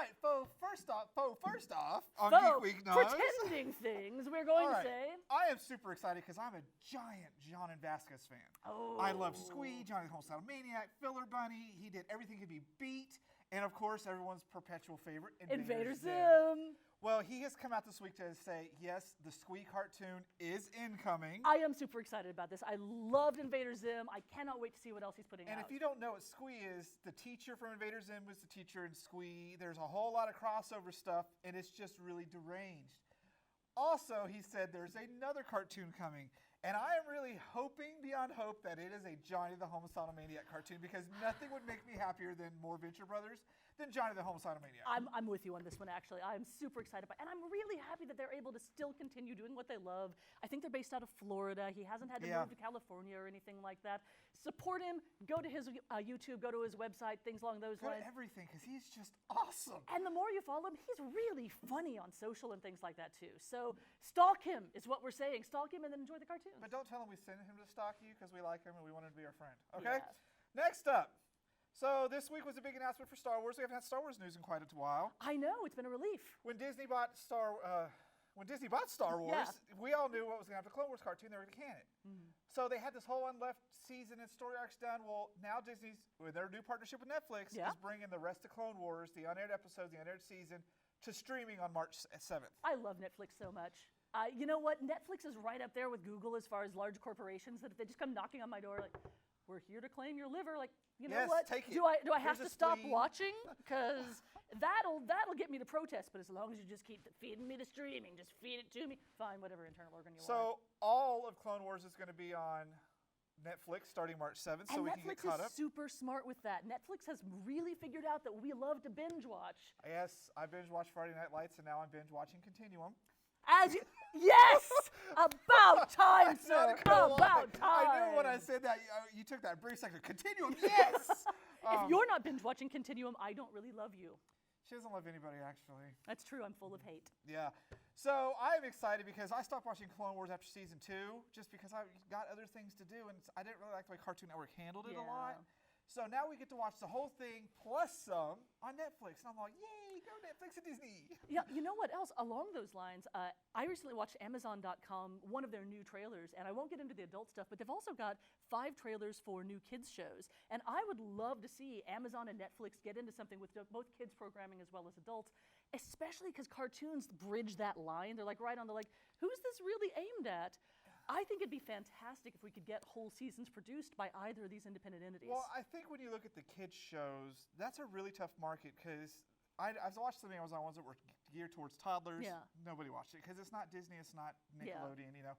right, first off, on Geek Week News. Pretending things, we're going to say. I am super excited because I'm a giant John and Vasquez fan. Oh. I love Squee, Johnny the Homicidal Maniac, Filler Bunny. He did everything he could be beat. And of course, everyone's perpetual favorite, Invader Zim. Well, he has come out this week to say, yes, the Squee cartoon is incoming. I am super excited about this. I loved Invader Zim. I cannot wait to see what else he's putting out. And if you don't know what Squee is, the teacher from Invader Zim was the teacher in Squee. There's a whole lot of crossover stuff, and it's just really deranged. Also, he said there's another cartoon coming, and I am really hoping beyond hope that it is a Johnny the Homicidal Maniac cartoon, because nothing would make me happier than more Venture Brothers than Johnny the Homicidal Maniac. I'm with you on this one, actually. I'm super excited about it, and I'm really happy that they're able to still continue doing what they love. I think they're based out of Florida. He hasn't had to move to California or anything like that. Support him. Go to his YouTube. Go to his website. Things along those lines. Go to everything, because he's just awesome. And the more you follow him, he's really funny on social and things like that, too. So stalk him is what we're saying. Stalk him and then enjoy the cartoons. But don't tell him we sent him to stalk you, because we like him and we want him to be our friend. Okay? Yeah. Next up. So this week was a big announcement for Star Wars. We haven't had Star Wars news in quite a while. I know, it's been a relief. When Disney bought Star Wars, we all knew what was going to happen to the Clone Wars cartoon. They were going to can it. So they had this whole unleft season and story arcs done. Well, now Disney's, with their new partnership with Netflix, is bringing the rest of Clone Wars, the unaired episodes, the unaired season, to streaming on March 7th. I love Netflix so much. You know what? Netflix is right up there with Google as far as large corporations that if they just come knocking on my door like, we're here to claim your liver, like, you know what? Take it. Do I have to stop spleen. watching? Because that'll get me to protest. But as long as you just keep feeding me the streaming, just feed it to me. Fine, whatever internal organ you want. So all of Clone Wars is going to be on Netflix starting March 7th, so we can get caught up. Netflix is super smart with that. Netflix has really figured out that we love to binge watch. Yes, I binge watched Friday Night Lights, and now I'm binge watching Continuum. Yes! About time, sir. About time. I knew when I said that, you took that brief second. Continuum, yes! If you're not binge watching Continuum, I don't really love you. She doesn't love anybody, actually. That's true. I'm full of hate. Yeah. So I'm excited because I stopped watching Clone Wars after season 2 just because I got other things to do, and I didn't really like the way Cartoon Network handled it a lot. So now we get to watch the whole thing plus some on Netflix. And I'm like, yay, go Netflix and Disney. Yeah, you know what else? Along those lines, I recently watched Amazon.com, one of their new trailers, and I won't get into the adult stuff, but they've also got 5 trailers for new kids shows. And I would love to see Amazon and Netflix get into something with both kids programming as well as adults, especially because cartoons bridge that line. They're like right on the like, who's this really aimed at? I think it'd be fantastic if we could get whole seasons produced by either of these independent entities. Well, I think when you look at the kids shows, that's a really tough market because I've watched some Amazon ones that were geared towards toddlers. Yeah. Nobody watched it because it's not Disney, it's not Nickelodeon, you know.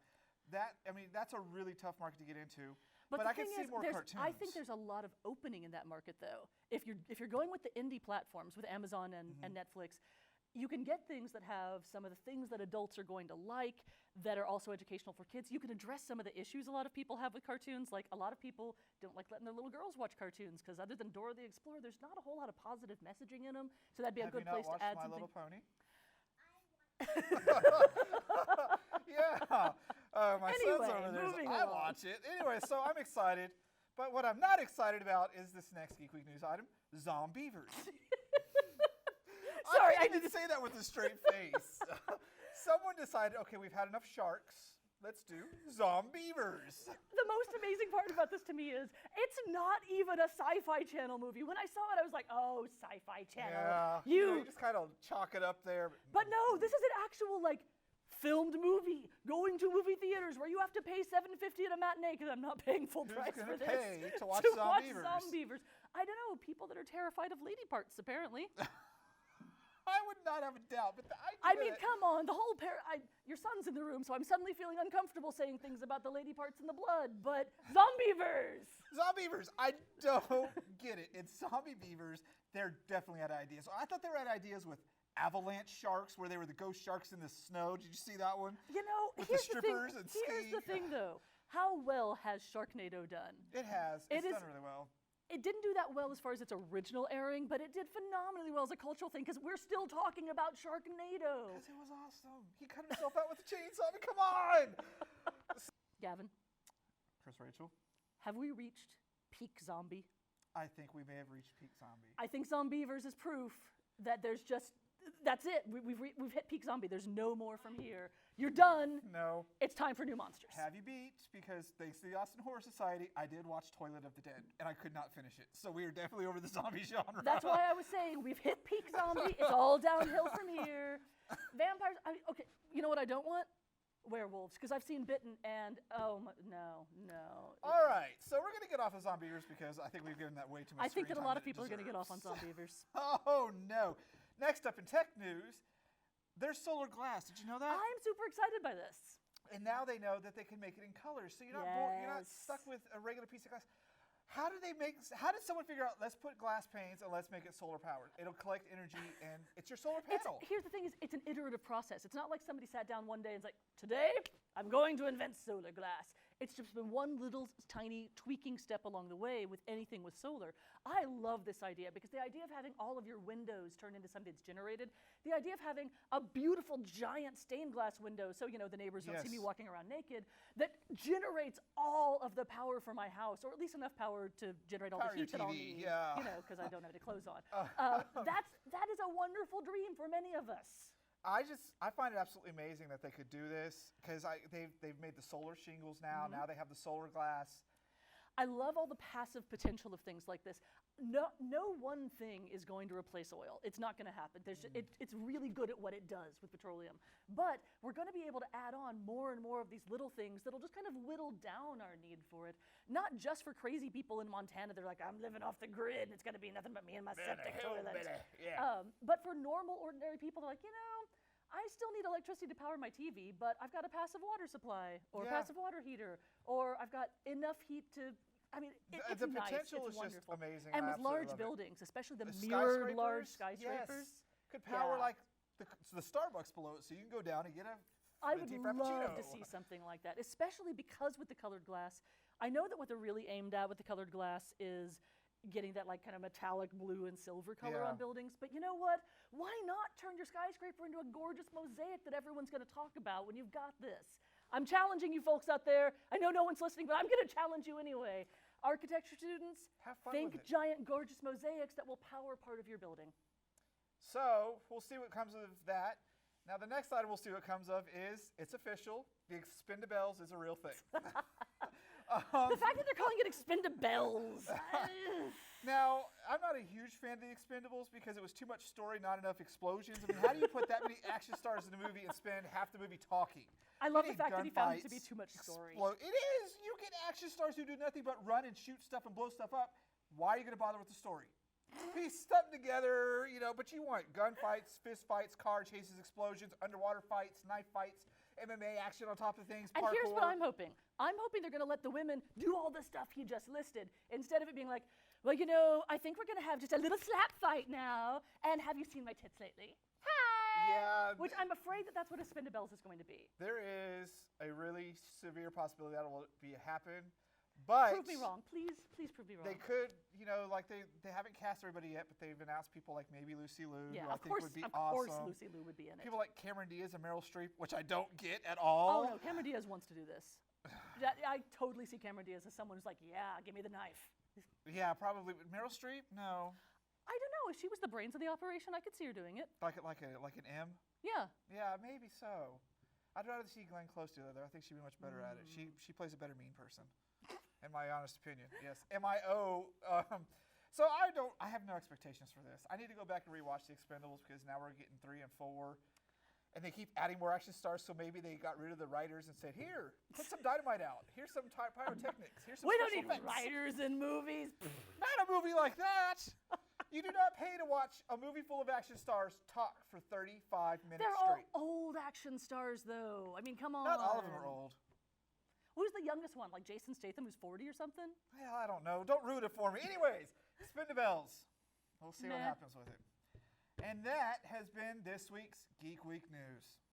That's a really tough market to get into. But I can see more cartoons. I think there's a lot of opening in that market, though. If you're going with the indie platforms, with Amazon and Netflix, you can get things that have some of the things that adults are going to like that are also educational for kids. You can address some of the issues a lot of people have with cartoons. Like a lot of people don't like letting their little girls watch cartoons because other than Dora the Explorer, there's not a whole lot of positive messaging in them. So that'd be a good place to add something. Have you not watched My Little Pony? Yeah. My son's over there. So I watch it. Anyway, so I'm excited. But what I'm not excited about is this next Geek Week news item, ZomBeavers. Sorry, I didn't say that with a straight face. Someone decided, okay, we've had enough sharks. Let's do ZomBeavers. The most amazing part about this to me is it's not even a Sci-Fi Channel movie. When I saw it, I was like, oh, Sci-Fi Channel. Yeah, you just kind of chalk it up there. But no, this is an actual, like, filmed movie, going to movie theaters where you have to pay $7.50 at a matinee because I'm not paying full price for this. Pay to watch ZomBeavers? ZomBeavers. I don't know, people that are terrified of lady parts, apparently. I would not have a doubt, but I mean, come on, the whole your son's in the room, so I'm suddenly feeling uncomfortable saying things about the lady parts and the blood, but ZomBeavers! ZomBeavers, I don't get it. It's ZomBeavers. They're definitely out of ideas. I thought they were out of ideas with avalanche sharks, where they were the ghost sharks in the snow. Did you see that one? You know, with the strippers and skiing. Here's the thing, though. How well has Sharknado done? It has. It's done really well. It didn't do that well as far as its original airing, but it did phenomenally well as a cultural thing because we're still talking about Sharknado. Because it was awesome. He cut himself out with a chainsaw. I mean, come on! Gavin. Chris-Rachael. Have we reached peak zombie? I think we may have reached peak zombie. I think ZomBeavers is proof. that there's just, that's it. We've hit peak zombie. There's no more from here. You're done. No. It's time for new monsters. Have you beat? Because thanks to the Austin Horror Society, I did watch Toilet of the Dead, and I could not finish it. So we are definitely over the zombie genre. That's why I was saying we've hit peak zombie. It's all downhill from here. Vampires. Okay, you know what I don't want? Werewolves, because I've seen Bitten, and no. All right, so we're going to get off of ZomBeavers because I think we've given that way too much I think that a screen lot time of people are going to get off on deserves. ZomBeavers. Oh, no. Next up in tech news, there's solar glass. Did you know that? I'm super excited by this. And now they know that they can make it in colors, so you're not bored, you're not stuck with a regular piece of glass. How did someone figure out, let's put glass panes and let's make it solar powered? It'll collect energy and it's your solar panel. Here's the thing is, it's an iterative process. It's not like somebody sat down one day and was like, today, I'm going to invent solar glass. It's just been one little tiny tweaking step along the way with anything with solar. I love this idea because the idea of having all of your windows turn into something that's generated, the idea of having a beautiful giant stained glass window so, the neighbors don't see me walking around naked, that generates all of the power for my house, or at least enough power to generate all Power the heat your that I'll TV, need, yeah. because I don't have any clothes on. That is a wonderful dream for many of us. I find it absolutely amazing that they could do this because they've made the solar shingles now. Now they have the solar glass. I love all the passive potential of things like this. No one thing is going to replace oil. It's not going to happen. It's really good at what it does with petroleum. But we're going to be able to add on more and more of these little things that'll just kind of whittle down our need for it. Not just for crazy people in Montana. They're like, I'm living off the grid and it's going to be nothing but me and my septic toilet. Yeah. But for normal, ordinary people, they're like, I still need electricity to power my TV, but I've got a passive water supply or a passive water heater, or I've got enough heat to. It's the nice. potential It's is wonderful. just amazing. And I with absolutely large love it. buildings, especially the The mirrored large skyscrapers, skyscrapers, could power Yeah. like the Starbucks below it, so you can go down and get a I would venti love frappuccino. to see something like that, especially because with the colored glass, I know that what they're really aimed at with the colored glass is getting that like kind of metallic blue and silver color on buildings. But you know what? Why not turn your skyscraper into a gorgeous mosaic that everyone's going to talk about when you've got this? I'm challenging you folks out there. I know no one's listening, but I'm going to challenge you anyway. Architecture students, Have fun think with it. giant, gorgeous mosaics that will power part of your building. So we'll see what comes of that. Now the next item we'll see what comes of is, it's official, the expendables is a real thing. The fact that they're calling it expendables. Now, I'm not a huge fan of the Expendables because it was too much story, not enough explosions. I mean, how do you put that many action stars in a movie and spend half the movie talking? I love You the need fact that he found it to be gunfights, too much story. It is. You get action stars who do nothing but run and shoot stuff and blow stuff up. Why are you going to bother with the story? Piece stuff together, but you want gunfights, fist fights, car chases, explosions, underwater fights, knife fights, MMA action on top of things, And parkour. here's what I'm hoping. I'm hoping they're going to let the women do all the stuff he just listed instead of it being like, well, I think we're going to have just a little slap fight now. And have you seen my tits lately? Hi! Yeah. Which I'm afraid that that's what Expendables is going to be. There is a really severe possibility that will happen. But Prove me wrong. Please prove me wrong. they could, they haven't cast everybody yet, but they've announced people like maybe Lucy Liu, Yeah, who I of think course, would be of awesome. course Lucy Liu would be in it. People like Cameron Diaz and Meryl Streep, which I don't get at Oh, all. no, Cameron Diaz wants to do this. I totally see Cameron Diaz as someone who's like, yeah, give me the knife. Yeah, probably. Meryl Streep? No. I don't know. If she was the brains of the operation, I could see her doing it. Like an M? Yeah. Yeah, maybe so. I'd rather see Glenn Close do it, though. I think she'd be much better at it. She plays a better mean person, in my honest opinion. Yes. M-I-O. So I have no expectations for this. I need to go back and rewatch The Expendables because now we're getting 3 and 4. And they keep adding more action stars, so maybe they got rid of the writers and said, here, put some dynamite out. Here's some pyrotechnics. Here's some We don't special need effects." writers in movies. Not a movie like that. You do not pay to watch a movie full of action stars talk for 35 minutes They're all straight. old action stars, though. I mean, come on. Not all of them are old. Who's the youngest one? Like Jason Statham, who's 40 or something? Well, I don't know. Don't ruin it for me. Anyways, Expendables. We'll see what Meh. happens with it. And that has been this week's Geek Week News.